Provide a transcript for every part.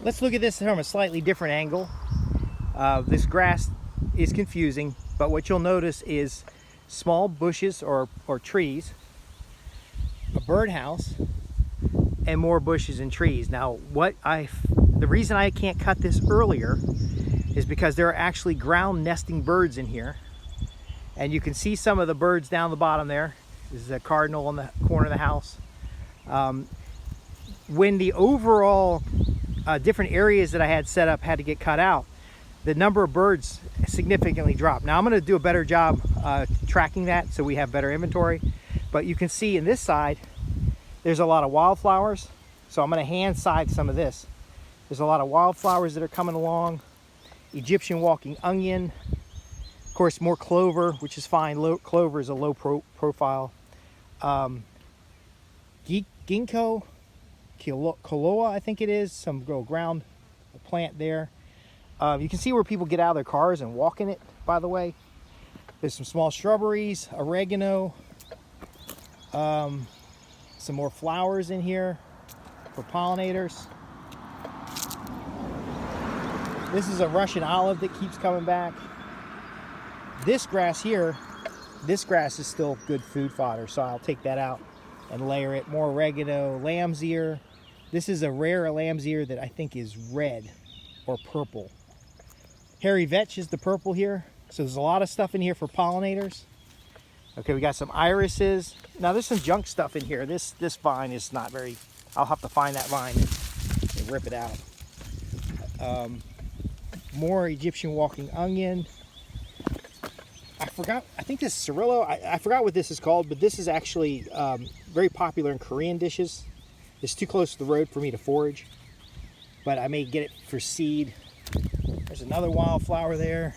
Let's look at this from a slightly different angle. This grass is confusing, but what you'll notice is small bushes or trees, a birdhouse, and more bushes and trees. Now, the reason I can't cut this earlier is because there are actually ground nesting birds in here. And you can see some of the birds down the bottom there. This is a cardinal in the corner of the house. When the overall different areas that I had set up had to get cut out, the number of birds significantly dropped. Now I'm going to do a better job tracking that so we have better inventory. But you can see in this side, there's a lot of wildflowers. So I'm going to hand side some of this. There's a lot of wildflowers that are coming along. Egyptian walking onion. Of course, more clover, which is fine. Clover is a low profile. Ginkgo, Koloa, I think it is. Some ground plant there. You can see where people get out of their cars and walk in it, by the way. There's some small shrubberies, oregano, some more flowers in here for pollinators. This is a Russian olive that keeps coming back. This grass here, this grass is still good food fodder, so I'll take that out and layer it. More oregano, lamb's ear. This is a rare lamb's ear that I think is red or purple. Hairy vetch is the purple here. So there's a lot of stuff in here for pollinators. Okay, we got some irises. Now there's some junk stuff in here. This vine is not very, I'll have to find that vine and rip it out. More Egyptian walking onion. I forgot, I think this is Cirillo. I forgot what this is called, but this is actually very popular in Korean dishes. It's too close to the road for me to forage, but I may get it for seed. There's another wildflower there.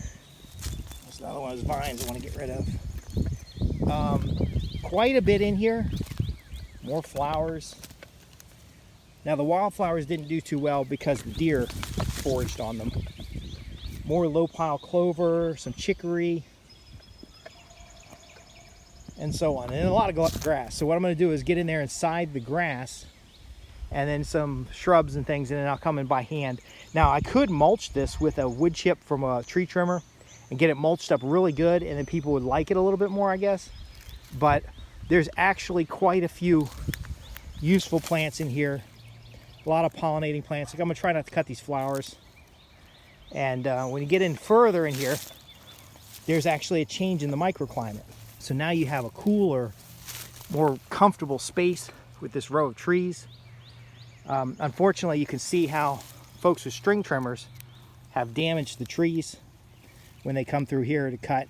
There's another one of those vines I want to get rid of. Quite a bit in here. More flowers. Now the wildflowers didn't do too well because the deer foraged on them. More low pile clover, some chicory, and so on. And a lot of grass. So what I'm going to do is get in there and side the grass, and then some shrubs and things, and then I'll come in by hand. Now I could mulch this with a wood chip from a tree trimmer and get it mulched up really good, and then people would like it a little bit more, I guess. But there's actually quite a few useful plants in here. A lot of pollinating plants. Like I'm going to try not to cut these flowers. And when you get in further in here, there's actually a change in the microclimate. So now you have a cooler, more comfortable space with this row of trees. Unfortunately, you can see how folks with string trimmers have damaged the trees when they come through here to cut.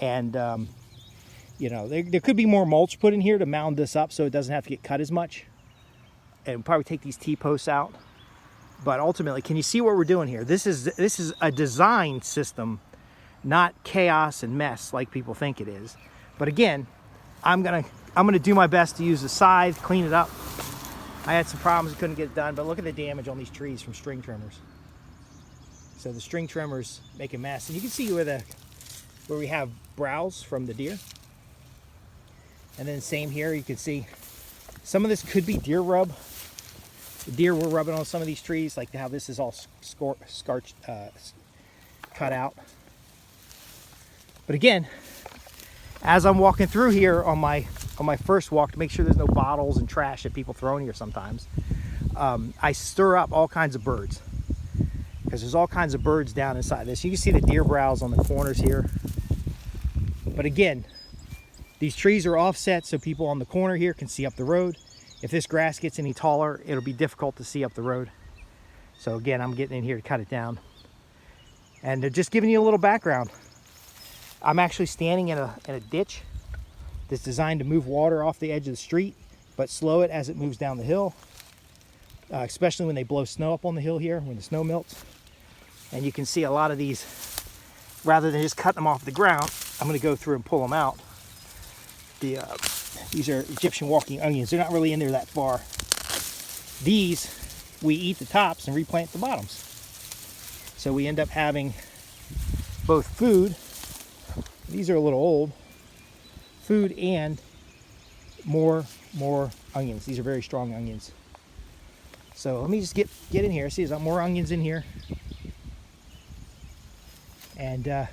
And, you know, there could be more mulch put in here to mound this up so it doesn't have to get cut as much. And probably take these T-posts out. But ultimately, can you see what we're doing here? This is a design system, not chaos and mess like people think it is. But again, I'm gonna do my best to use the scythe, clean it up. I had some problems, I couldn't get it done, but look at the damage on these trees from string trimmers. So the string trimmers make a mess, and you can see where we have browse from the deer. And then same here, you can see some of this could be deer rub. The deer were rubbing on some of these trees, like how this is all cut out. But again, as I'm walking through here on my first walk to make sure there's no bottles and trash that people throw in here sometimes, I stir up all kinds of birds, because there's all kinds of birds down inside this. You can see the deer browse on the corners here. But again, these trees are offset so people on the corner here can see up the road. If this grass gets any taller, it'll be difficult to see up the road. So again, I'm getting in here to cut it down. And they're just giving you a little background. I'm actually standing in a ditch that's designed to move water off the edge of the street, but slow it as it moves down the hill, especially when they blow snow up on the hill here, when the snow melts. And you can see a lot of these, rather than just cut them off the ground, I'm going to go through and pull them out. These are Egyptian walking onions. They're not really in there that far. These, we eat the tops and replant the bottoms. So we end up having both food, these are a little old, food and more onions. These are very strong onions. So let me just get in here. See, there's more onions in here. And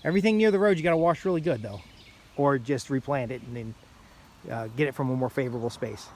everything near the road you got to wash really good though, or just replant it and then get it from a more favorable space.